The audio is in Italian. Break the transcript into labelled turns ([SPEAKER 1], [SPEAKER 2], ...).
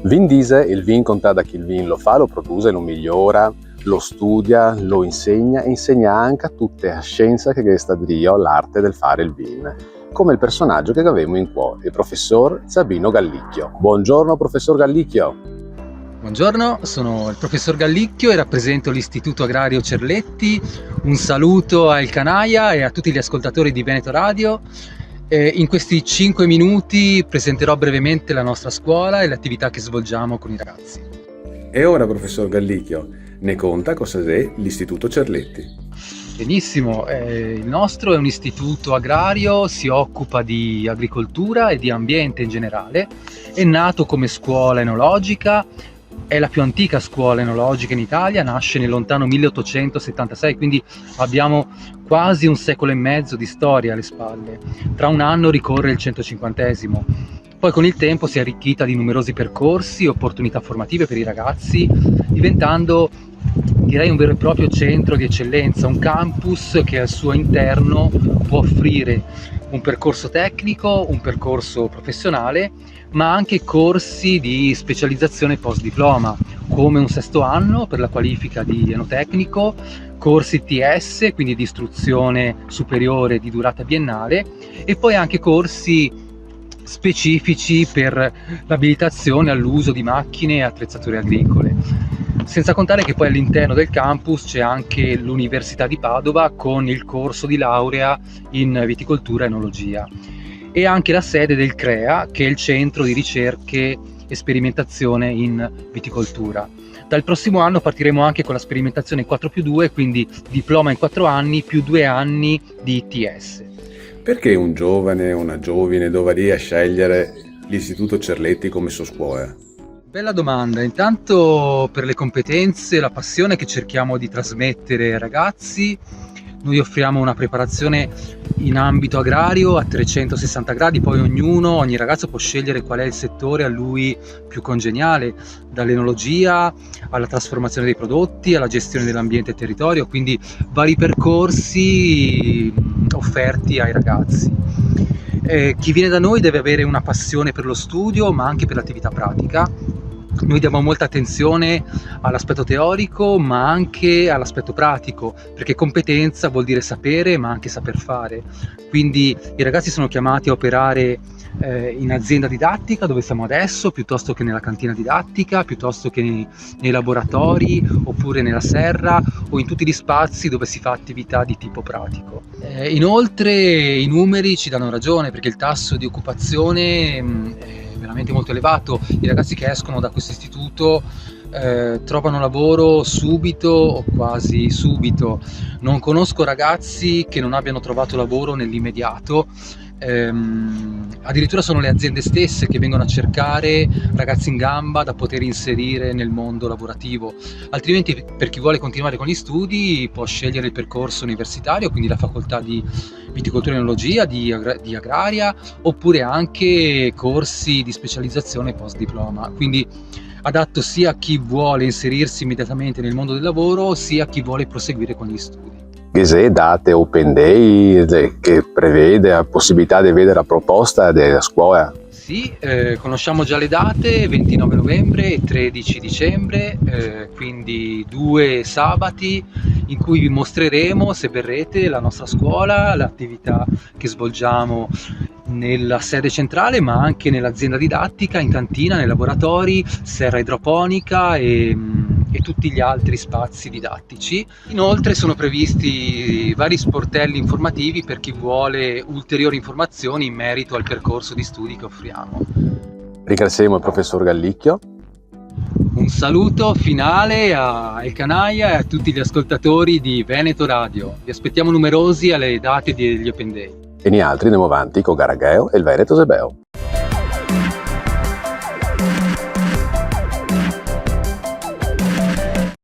[SPEAKER 1] Vin dice, il vin conta da chi il vin lo fa, lo produce, lo migliora, lo studia, lo insegna e insegna anche a tutte le scienze che resta Dio l'arte del fare il vin, come il personaggio che avevamo in cuore, il professor Sabino Gallicchio. Buongiorno professor Gallicchio.
[SPEAKER 2] Buongiorno, sono il professor Gallicchio e rappresento l'Istituto Agrario Cerletti. Un saluto a El Canaia e a tutti gli ascoltatori di Veneto Radio. In questi 5 minuti presenterò brevemente la nostra scuola e le attività che svolgiamo con i ragazzi.
[SPEAKER 1] E ora, professor Gallicchio, ne conta cosa è l'Istituto Cerletti?
[SPEAKER 2] Benissimo, il nostro è un istituto agrario, si occupa di agricoltura e di ambiente in generale, è nato come scuola enologica, è la più antica scuola enologica in Italia, nasce nel lontano 1876, quindi abbiamo quasi un secolo e mezzo di storia alle spalle. Tra un anno ricorre il 150°. Poi con il tempo si è arricchita di numerosi percorsi, opportunità formative per i ragazzi, diventando, direi, un vero e proprio centro di eccellenza, un campus che al suo interno può offrire un percorso tecnico, un percorso professionale, ma anche corsi di specializzazione post-diploma, come un 6° anno per la qualifica di enotecnico, corsi TS, quindi di istruzione superiore di durata biennale, e poi anche corsi specifici per l'abilitazione all'uso di macchine e attrezzature agricole. Senza contare che poi all'interno del campus c'è anche l'Università di Padova con il corso di laurea in viticoltura e enologia, e anche la sede del CREA, che è il centro di ricerche e sperimentazione in viticoltura. Dal prossimo anno partiremo anche con la sperimentazione 4+2, quindi diploma in 4 anni più 2 anni di ITS.
[SPEAKER 1] Perché un giovane o una giovane dovrebbe scegliere l'Istituto Cerletti come sua scuola?
[SPEAKER 2] Bella domanda, intanto per le competenze e la passione che cerchiamo di trasmettere ai ragazzi. Noi offriamo una preparazione in ambito agrario a 360 gradi, poi ogni ragazzo può scegliere qual è il settore a lui più congeniale, dall'enologia alla trasformazione dei prodotti, alla gestione dell'ambiente e territorio, quindi vari percorsi offerti ai ragazzi. Chi viene da noi deve avere una passione per lo studio, ma anche per l'attività pratica. Noi diamo molta attenzione all'aspetto teorico, ma anche all'aspetto pratico, perché competenza vuol dire sapere, ma anche saper fare. Quindi i ragazzi sono chiamati a operare in azienda didattica, dove siamo adesso, piuttosto che nella cantina didattica, piuttosto che nei laboratori, oppure nella serra, o in tutti gli spazi dove si fa attività di tipo pratico. Inoltre i numeri ci danno ragione, perché il tasso di occupazione è veramente molto elevato. I ragazzi che escono da questo istituto trovano lavoro subito o quasi subito. Non conosco ragazzi che non abbiano trovato lavoro nell'immediato. Addirittura sono le aziende stesse che vengono a cercare ragazzi in gamba da poter inserire nel mondo lavorativo. Altrimenti, per chi vuole continuare con gli studi, può scegliere il percorso universitario, quindi la facoltà di viticoltura e enologia, di agraria, oppure anche corsi di specializzazione post diploma, quindi adatto sia a chi vuole inserirsi immediatamente nel mondo del lavoro, sia a chi vuole proseguire con gli studi.
[SPEAKER 1] Che date open day che prevede la possibilità di vedere la proposta della scuola?
[SPEAKER 2] Sì, conosciamo già le date, 29 novembre e 13 dicembre, quindi 2 sabati in cui vi mostreremo, se verrete, la nostra scuola, l'attività che svolgiamo nella sede centrale, ma anche nell'azienda didattica, in cantina, nei laboratori, serra idroponica e tutti gli altri spazi didattici. Inoltre sono previsti vari sportelli informativi per chi vuole ulteriori informazioni in merito al percorso di studi che offriamo.
[SPEAKER 1] Ringraziamo il professor Gallicchio.
[SPEAKER 2] Un saluto finale a El Canaia e a tutti gli ascoltatori di Veneto Radio. Vi aspettiamo numerosi alle date degli Open Day.
[SPEAKER 1] E gli altri andiamo avanti con Garagheo e il Veneto Zebeo.